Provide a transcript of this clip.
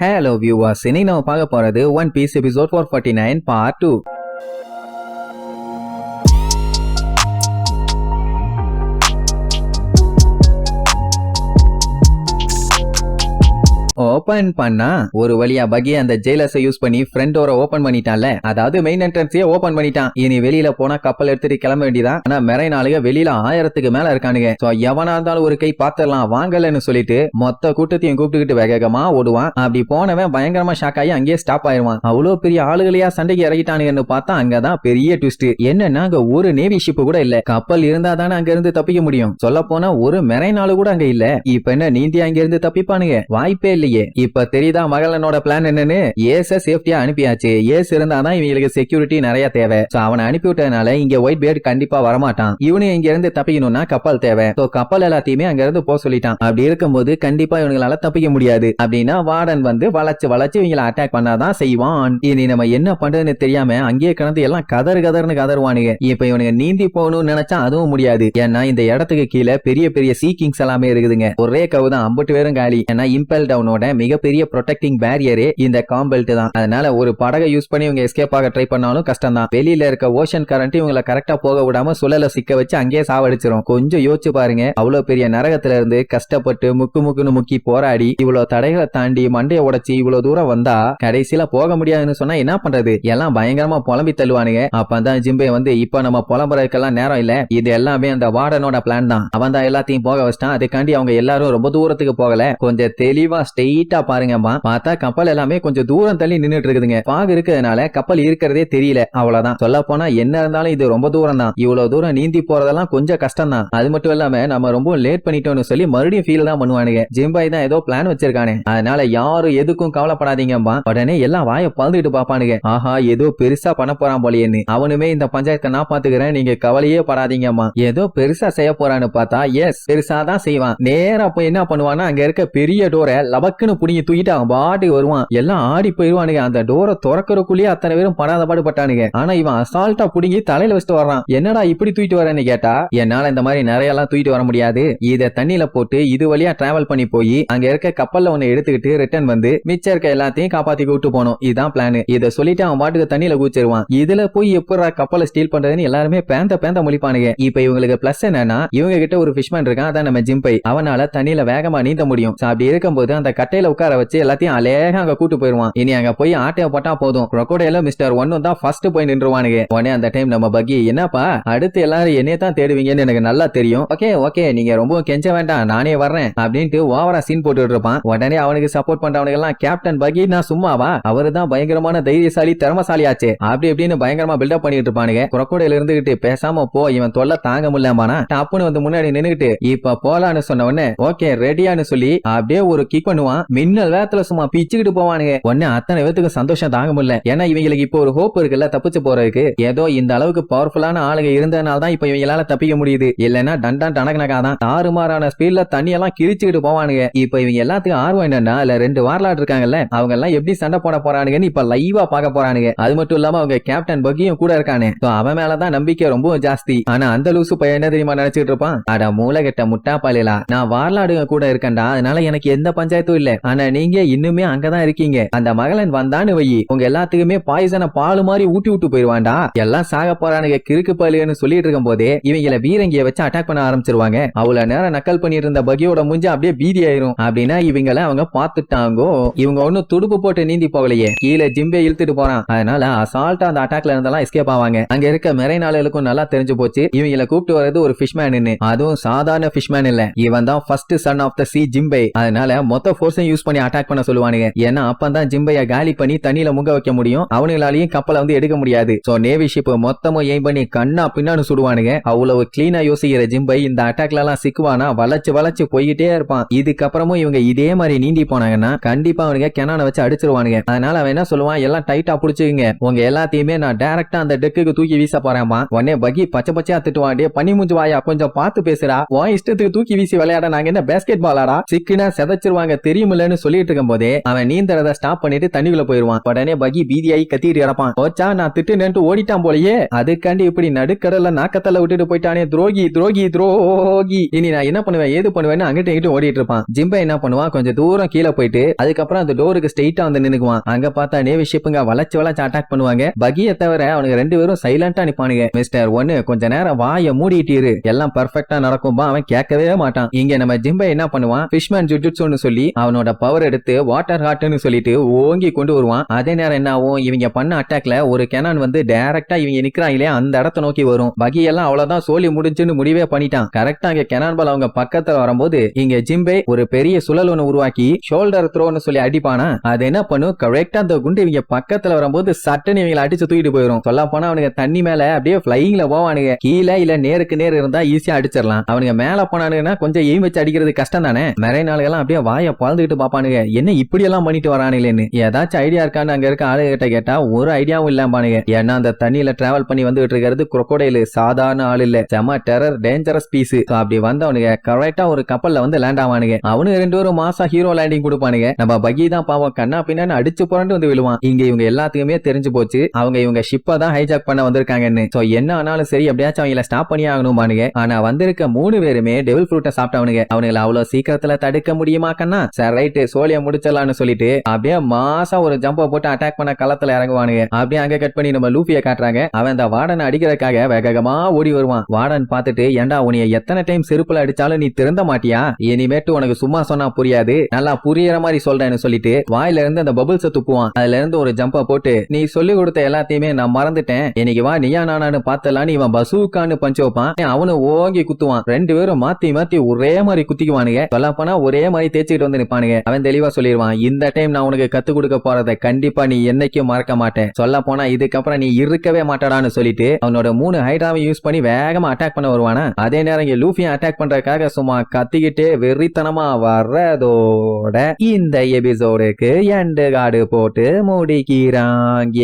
Hello viewers, இன்னைக்கு நம்ம பார்க்க போறது One Piece episode 449 part 2. Open பண்ணா ஒரு வழியா பகி அந்த ஜெயிலர்ஸை யூஸ் பண்ணி ஃப்ரண்ட் டோரை ஓபன் பண்ணிட்டான்ல, அதாவது மெயின் என்ட்ரன்ஸையே ஓபன் பண்ணிட்டான். இனி வெளியில போனா கப்பல் எடுத்துட்டு கிளம்ப வேண்டியதான். ஆனா மெரைன் ஆளுங்க வெளியில 1000க்கு மேல இருக்கானுங்க. சோ எவனா இருந்தாலும் ஒரு கை பாத்துடலாம் வாங்கலன்னு சொல்லிட்டு மொத்த கூட்டத்தையும் கூப்பிட்டுக்கிட்டு வேகமா ஓடுவான். அப்படி போனவன் பயங்கரமா ஷாக் ஆகி அங்கேயே ஸ்டாப் ஆயிருவான். அவ்வளவு பெரிய ஆளுகளையா சண்டைக்கு இறங்கிட்டானுங்கன்னு பார்த்தா அங்கதான் பெரிய ட்விஸ்ட். என்னன்னா அங்க ஒரு நேவி ஷிப் கூட இல்ல. கப்பல் இருந்தா தானே அங்க இருந்து தப்பிக்க முடியும். சொல்ல போனா ஒரு மெரைன் ஆளு கூட அங்க இல்ல. இப்ப என்ன நீந்தி அங்க இருந்து தப்பிப்பானுங்க? வாய்ப்பே இல்லையே. இப்ப தெரியுதா மகளனோட பிளான் என்னன்னு? ஏச சேஃப்டியா அனுப்பியாச்சு. ஏஸ் இருந்தாதான் இவங்களுக்கு செக்யூரிட்டி நிறைய தேவை. அவனை அனுப்பி விட்டதுனால இங்க ஒயிட் பேர்ட் கண்டிப்பா வரமாட்டான். இவனு இங்க இருந்து தப்பிக்கணும்னா கப்பல் தேவை. கப்பல் எல்லாத்தையுமே அங்க இருந்து போக சொல்லிட்டான். அப்படி இருக்கும்போது கண்டிப்பா இவங்களால தப்பிக்க முடியாது. அப்படின்னா வார்டன் வந்து வளைச்சு வளைச்சு இவங்களை அட்டாக் பண்ணாதான் செய்வான். இனி நம்ம என்ன பண்றதுன்னு தெரியாம அங்கேயே கிடந்து எல்லாம் கதறுன்னு கதறுவானுங்க. இப்ப இவனுங்க நீந்தி போகணும்னு நினைச்சா அதுவும் முடியாது. ஏன்னா இந்த இடத்துக்கு கீழே பெரிய பெரிய சீ கிங்ஸ் எல்லாமே இருக்குதுங்க. ஒரே கவுதான் 50 பேரும் காலி. ஏன்னா இம்பெல் டவுனோட மிகப்பெரிய ப்ரொடெக்டிங் பேரியரே இந்த காம்பெல்ட் தான். அதனால ஒரு படகை யூஸ் பண்ணி இவங்க எஸ்கேப் ஆக ட்ரை பண்ணாலும் கஷ்டம் தான். வெளியில இருக்க ஓஷன் கரண்ட் இவங்களை கரெக்டா போக விடாம சுழல சிக்க வச்சு அங்கேயே சாவடிச்சிரும். கொஞ்சம் யோசிச்சு பாருங்க, அவ்வளவு பெரிய நரகத்துல இருந்து கஷ்டப்பட்டு முக்குன்னு முக்கி போராடி இவ்வளவு தடைகளை தாண்டி மண்டையை உடைச்சு இவ்வளவு தூரம் வந்தா கடைசியில போக முடியாதுன்னு சொன்னா என்ன பண்றது? எல்லாம் பயங்கரமா புலம்பி தள்ளுவானுங்க. அப்பதான் ஜிம்பே வந்து இப்ப நம்ம புலம்புறதுக்கெல்லாம் நேரம் இல்ல, இது எல்லாமே அந்த வார்டனோட பிளான் தான். அவன் தான் எல்லாத்தையும் போக வச்சிட்டான். அதுக்காண்டி அவங்க எல்லாரும் ரொம்ப தூரத்துக்கு போகல, கொஞ்சம் தெளிவா ஸ்ட்ரெயிட்டா பாருங்கம்மா. பார்த்தா கப்பல் எல்லாமே கொஞ்சம் தூரம் தள்ளி நின்னுட்டு இருக்குதுங்க. பாகு இருக்கிறதுனால கப்பல் இருக்கிறதே தெரியல. அவ்வளவுதான். சொல்ல போனா என்ன இருந்தாலும் இது ரொம்ப தூரம் தான். இவ்வளவு தூரம் நீந்தி போறதெல்லாம் கொஞ்சம் கஷ்டம் தான். அது மட்டும் இல்லாம நம்ம ரொம்ப லேட் பண்ணிட்டோம்னு சொல்லி மறுபடியும் ஃபீல் தான் பண்ணுவானுங்க. ஜிம்பாய் தான் ஏதோ பிளான் வச்சிருக்கானே, அதனால யாரும் எதுக்கும் கவலைப்படாதீங்கம்மா. உடனே எல்லாம் வாயை பழுந்துட்டு பாப்பானுங்க. ஆஹா ஏதோ பெருசா பண்ண போறான் போலியன்னு. அவனுமே இந்த பஞ்சாயத்தை நான் பாத்துக்கிறேன், நீங்க கவலையே படாதீங்கம்மா. ஏதோ பெருசா செய்ய போறான்னு பார்த்தா எஸ் பெருசா தான் செய்வான். நேரா போய் என்ன பண்ணுவான்னா அங்க இருக்க பெரிய டோரை லபக்குன்னு புடிங்கி தூக்கிட்டு அவன் பாட்டுக்கு வருவான். எல்லாம் ஆடி போயிருவானுங்க. அந்த டோரை திறக்கிறக்குள்ளேயே அத்தனை பேரும் படாத பாடுபட்டானுங்க. ஆனா இவன் அசால்ட்டா புடிங்கி தலையில வச்சுட்டு வர்றான். என்னடா இப்படி தூக்கிட்டு வரேன்னு கேட்டா, என்னால இந்த மாதிரி நிறைய எல்லாம் தூக்கிட்டு வர முடியாது, இத தண்ணியில போட்டு இது வழியா டிராவல் பண்ணி போய் அங்க இருக்க கப்பல்ல ஒண்ணு எடுத்துக்கிட்டு ரிட்டர்ன் வந்து மிச்சம் இருக்க எல்லாத்தையும் காப்பாத்தி கூட்டு போனோம், இதுதான் பிளான். இத சொல்லிட்டு அவன் பாட்டுக்கு தண்ணியில குதிச்சிருவான். இதுல போய் எப்படா கப்பலை ஸ்டீல் பண்றதுன்னு எல்லாருமே பேந்த முழிப்பானுங்க. இப்ப இவங்களுக்கு பிளஸ் என்னன்னா இவங்க கிட்ட ஒரு ஃபிஷ்மேன் இருக்கான், அதான் நம்ம ஜிம்பை. அவனால தண்ணியில வேகமா நீந்த முடியும். அப்படி இருக்கும்போது அந்த கட்டையில உட்கார வச்சு எல்லாத்தையும் அழகா அங்க கூட்டு போயிருவான். இனி அங்க போய் ஆட்டைய போட்டா போதும். crocodile மிஸ்டர் 1 தான் ஃபர்ஸ்ட் போய் நின்றுவானுங்க. உடனே அந்த டைம் நம்ம பக்கி, என்னப்பா அடுத்து எல்லாரும் என்னைய தான் தேடுவீங்கன்னு எனக்கு நல்லா தெரியும், ஓகே நீங்க ரொம்ப கெஞ்ச வேண்டாம், நானே வர்றேன் அப்படின்ட்டு ஓவரா சீன் போட்டுட்டு இருப்பான். உடனே அவனுக்கு சப்போர்ட் பண்றவனுக்கு எல்லாம் கேப்டன் பகி நான் சும்மாவா, அவரு தான் பயங்கரமான தைரியசாலி திறமசாலி ஆச்சு அப்படி இப்படின்னு பயங்கரமா பில்டப் பண்ணிட்டு இருப்பானுங்க. crocodile இருந்துகிட்டு பேசாம போ, இவன் தொல்லை தாங்க முடியலமானா டப்புன்னு வந்து முன்னாடி நின்னுகிட்டு இப்ப போலான்னு சொன்ன உடனே ஓகே ரெடியான்னு சொல்லி அப்படியே ஒரு கிக் பண்ணுவான். மின்னல் வேகத்துல சும்மா பிச்சுக்கிட்டு போவானுங்க. உடனே அத்தனை பேத்துக்கு சந்தோஷம் தாங்க முடியல. ஏன்னா இவங்களுக்கு இப்போ ஒரு ஹோப் இருக்குல்ல தப்பிச்சு போறதுக்கு. ஏதோ இந்த அளவுக்கு பவர்ஃபுல்லான ஆளுங்க இருந்ததுனால தான் இப்ப இவங்களால தப்பிக்க முடியுது. இல்லன்னா டண்டான் டனகனகாதான் தாறுமாறான ஸ்பீட்ல தண்ணி எல்லாம் கிழிச்சுக்கிட்டு போவானுங்க. இப்ப இவங்க எல்லாத்துக்கும் ஆர்வம் என்னன்னா இல்ல 2 வார்லாட் இருக்காங்கல்ல, அவங்க எல்லாம் எப்படி சண்டை போட போறானுங்கன்னு இப்ப லைவா பார்க்க போறானுங்க. அது மட்டும் இல்லாம அவங்க கேப்டன் பக்கியும் கூட இருக்கானே, அவன் மேலதான் நம்பிக்கை ரொம்ப ஜாஸ்தி. ஆனா அந்த லூசு பையன் என்ன தெரியுமா நினைச்சிட்டு இருப்பான், அட மூளைகட்ட முட்டா பாலிலா, நான் வார்லாடுங்க கூட இருக்கேன்டா, அதனால எனக்கு எந்த பஞ்சாயத்தும் இல்ல, ஆனா நீங்க இன்னுமே அங்கதான் இருக்கீங்க. அந்த மகளன் வந்தான்னு வை, உங்க எல்லாத்துக்குமே பாய்சன பாலு மாதிரி ஊட்டி விட்டு போயிருவான்டா, எல்லாம் சாக போறானுங்க கிறுக்கு பாலுன்னு சொல்லிட்டு இருக்கும் போதே இவங்கள வீரங்கிய வச்சு அட்டாக் பண்ண ஆரம்பிச்சிருவாங்க. அவ்வளவு நேரம் நக்கல் பண்ணிட்டு இருந்த பகியோட முஞ்ச அப்படியே பீதி ஆயிரும். அப்படின்னா இவங்கள அவங்க பாத்துட்டாங்கோ. இவங்க ஒன்னும் துடுப்பு போட்டு நீந்தி போகலையே, கீழே ஜிம்பே இழுத்துட்டு போறான். அதனால அசால்ட்டா அந்த அட்டாக்ல இருந்தெல்லாம் எஸ்கேப் ஆவாங்க. அங்க இருக்க மெரைன் ஆளுகளுக்கும் நல்லா தெரிஞ்சு போச்சு இவங்களை கூப்பிட்டு வர்றது ஒரு ஃபிஷ்மேன். அதுவும் சாதாரண ஃபிஷ்மேன் இல்ல, இவன் தான் ஃபர்ஸ்ட் சன் ஆஃப் தி சீ ஜிம்பே. அதனால மொத்த ஃபோர்ஸையும் யூஸ் பண்ணி அட்டாக் பண்ண சொல்லுவானுங்க. ஏன்னா அப்பதான் ஜிம்பைய காலி பண்ணி தண்ணியில முங்க வைக்க முடியும், அவங்களாலையும் கப்பலை வந்து எடுக்க முடியாது. சோ நேவி ஷிப் மொத்தமும் எய்ம் பண்ணி கண்ணா பின்னான்னு சுடுவானுங்க. அவ்வளவு கிளீனா யோசிக்கிற ஜிம்பை இந்த அட்டாக்ல எல்லாம் சிக்குவானா வளைச்சு போயிட்டே இருப்பான். இதுக்கப்புறமும் இவங்க இதே மாதிரி நீந்தி போனாங்கன்னா கண்டிப்பா அவனுங்க கெனான வச்சு அடிச்சிருவானுங்க. அதனால அவன் என்ன சொல்லுவான், எல்லாம் டைட்டா புடிச்சுங்க, உங்க எல்லாத்தையுமே நான் டைரக்டா அந்த டெக்குக்கு தூக்கி வீச போறேன்மா. உடனே பகி பச்சையா திட்டுவான், பண்ணி மூஞ்சி வாயா கொஞ்சம் பார்த்து பேசுறா, உன் இஷ்டத்துக்கு தூக்கி வீசி விளையாட நாங்க என்ன பேஸ்கெட் பாலாடா, சிக்கினா செதச்சிருவாங்க தெரியும் தெரியுமில்லன்னு சொல்லிட்டு இருக்கும் போதே அவன் நீந்தறத ஸ்டாப் பண்ணிட்டு தண்ணிக்குள்ள போயிருவான். உடனே பகி பீதியாகி கத்திட்டு கிடப்பான். போச்சா நான் திட்டுனேன்ட்டு ஓடிட்டான் போலயே, அதுக்காண்டி இப்படி நடுக்கடல நாக்கத்தல விட்டுட்டு போயிட்டானே, துரோகி துரோகி துரோகி, இனி நான் என்ன பண்ணுவேன் ஏது பண்ணுவேன்னு அங்கிட்ட இங்கிட்ட ஓடிட்டு இருப்பான். ஜிம்பை என்ன பண்ணுவான், கொஞ்சம் தூரம் கீழே போயிட்டு அதுக்கப்புறம் அந்த டோருக்கு ஸ்ட்ரெயிட்டா வந்து நின்னுக்குவான். அங்க பார்த்தா நேவி ஷிப்புங்க வளைச்சு வளைச்சு அட்டாக் பண்ணுவாங்க. பகியை தவிர அவனுக்கு 2 பேரும் சைலண்டா நிப்பானுங்க. மிஸ்டர் ஒன்னு கொஞ்ச நேரம் வாயை மூடிட்டு எல்லாம் பர்ஃபெக்ட்டா நடக்கும்பா, அவன் கேட்கவே மாட்டான். இங்க நம்ம ஜிம்பை என்ன பண்ணுவான், ஃபிஷ்மேன் ஜுஜுட்சுன்னு சொல்லி அவனோட பவர் எடுத்து வாட்டர் ஹார்ட்னு சொல்லிட்டு ஓங்கி கொண்டு வருவான். அதே நேரம் என்ன ஆகும், இவங்க பண்ண அட்டாக்ல ஒரு கேனான் வந்து டைரக்டா இவங்க நிக்கிறாங்களே அந்த இடத்தை நோக்கி வரும். பகி எல்லாம் அவ்வளவுதான் சோலி முடிஞ்சுன்னு முடிவே பண்ணிட்டான். கரெக்டா அங்க கேனான் பால் அவங்க பக்கத்துல வரும்போது இங்க ஜிம்பே ஒரு பெரிய சுழல் ஒண்ணு உருவாக்கி ஷோல்டர் த்ரோன்னு சொல்லி அடிப்பானா. அது என்ன பண்ணும், கரெக்டா அந்த குண்டு இவங்க பக்கத்துல வரும்போது சட்டுன்னு இவங்களை அடிச்சு தூக்கிட்டு போயிடும். சொல்ல போனா அவனுங்க தண்ணி மேல அப்படியே பிளைங்ல போவானுங்க. கீழே இல்ல நேருக்கு நேர் இருந்தா ஈஸியா அடிச்சிடலாம். அவனுங்க மேல போனானுங்கன்னா கொஞ்சம் எய்ம் வச்சு அடிக்கிறது கஷ்டம் தானே. நிறைய நாளுகெல்லாம் அப்படியே வாயை பழந்துகிட்டு பாப்பானுங்க, என்ன இப்படி எல்லாம் பண்ணிட்டு வரானுங்களேன்னு. ஏதாச்சும் ஐடியா இருக்கான்னு அங்க இருக்க ஆளுகிட்ட கேட்டா ஒரு ஐடியாவும் இல்லாமானுங்க. ஏன்னா அந்த தண்ணியில டிராவல் பண்ணி வந்துட்டு இருக்கிறது குரோக்கோடைல், சாதாரண ஆள் இல்ல, செம டெரர் டேஞ்சரஸ் பீஸ். அப்படி வந்தவனுங்க கரெக்டா ஒரு கப்பல்ல வந்து லேண்ட் ஆவானுங்க. அவனுக்கு 2 பேரும் மாசா ஹீரோ லேண்டிங் கொடுப்பானுங்க. நம்ம பகி தான் பாவம் கண்ணா பின்னான்னு அடிச்சு புரண்டு வந்து விழுவான். இங்க இவங்க எல்லாத்துக்குமே தெரிஞ்சு போச்சு அவங்க இவங்க ஷிப்பை தான் ஹைஜாக் பண்ண வந்திருக்காங்கன்னு. சோ என்ன ஆனாலும் சரி எப்படியாச்சும் அவங்கள ஸ்டாப் பண்ணி ஆகணுமானுங்க. ஆனா வந்திருக்க 3 பேருமே டெவில் ஃப்ரூட்டை சாப்பிட்டவனுங்க. அவனுங்களை அவ்வளவு சீக்கிரத்துல தடுக்க முடியுமா கண்ணா? சரி ரைட்டு சோழிய முடிச்சிடலாம்னு சொல்லிட்டு அப்படியே மாசா ஒரு ஜம்ப போட்டு அட்டாக் பண்ண களத்துல இறங்குவானுங்க. அப்படியே அங்க கட் பண்ணி நம்ம லூஃபியை காட்டுறாங்க. அவன் அந்த வார்டனை அடிக்கிறதுக்காக வேகமா ஓடி வருவான். வார்டன் பார்த்துட்டு ஏண்டா உன்னைய எத்தனை டைம் செருப்புல அடிச்சாலும் நீ திருந்த மாட்டியா, இனிமேட்டு உனக்கு சும்மா சொன்னா புரியாது, நல்லா புரியற மாதிரி சொல்றேன்னு சொல்லிட்டு வாயில இருந்து அந்த பபிள்ஸை துப்புவான். அதுல இருந்து ஒரு ஜம்ப போட்டு நீ சொல்லி கொடுத்த எல்லாத்தையுமே நான் மறந்துட்டேன், இன்னைக்கு வா நீயா நானானு பார்த்தலான்னு இவன் பசூக்கான்னு பஞ்சு வைப்பான். அவனு ஓங்கி குத்துவான். 2 பேரும் மாத்தி மாத்தி ஒரே மாதிரி குத்திக்குவானுங்க. சொல்ல போனா ஒரே மாதிரி தேய்ச்சிட்டு வந்து நிப்பானுங்க. அவன் தெளிவா சொல்லிடுவான், இந்த டைம் நான் உனக்கு கத்து கொடுக்க போறதை கண்டிப்பா நீ என்னைக்கும் மறக்க மாட்டேன், சொல்ல போனா இதுக்கப்புறம் நீ இருக்கவே மாட்டடான்னு சொல்லிட்டு அவனோட 3 ஹைட்ராவை யூஸ் பண்ணி வேகமா அட்டாக் பண்ண வருவானா. அதே நேரம் இங்க லூஃபியை அட்டாக் பண்றதுக்காக சும்மா கத்திக்கிட்டே வெறித்தனமா வர்றதோட இந்த எபிசோடுக்கு எண்டு கார்டு போட்டு முடிக்கிறாங்க.